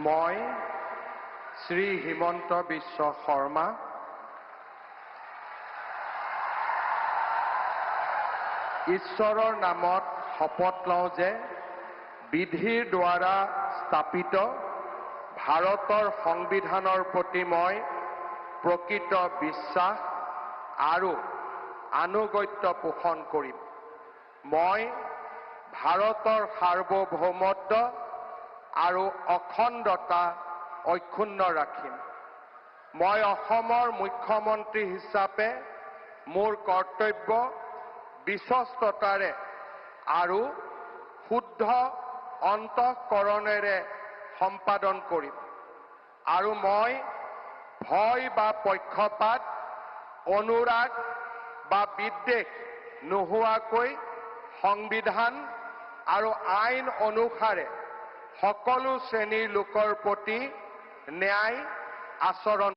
মই শ্ৰী হিমন্ত বিশ্ব শৰ্মা ঈশ্বৰৰ নামত শপত লওঁ যে বিধিৰ দ্বাৰা স্থাপিত ভাৰতৰ সংবিধানৰ প্ৰতি মই প্ৰকৃত বিশ্বাস আৰু আনুগত্য পোষণ কৰিম। মই ভাৰতৰ সাৰ্বভৌমত্ব আৰু অখণ্ডতা অক্ষুণ্ণ ৰাখিম। মই অসমৰ মুখ্যমন্ত্ৰী হিচাপে মোৰ কৰ্তব্য বিশ্বস্ততাৰে আৰু শুদ্ধ অন্তঃকৰণেৰে সম্পাদন কৰিম আৰু মই ভয় বা পক্ষপাত, অনুৰাগ বা বিদ্বেষ নোহোৱাকৈ সংবিধান আৰু আইন অনুসাৰে সকলো শ্ৰেণীৰ লোকৰ প্ৰতি ন্যায় আচৰণ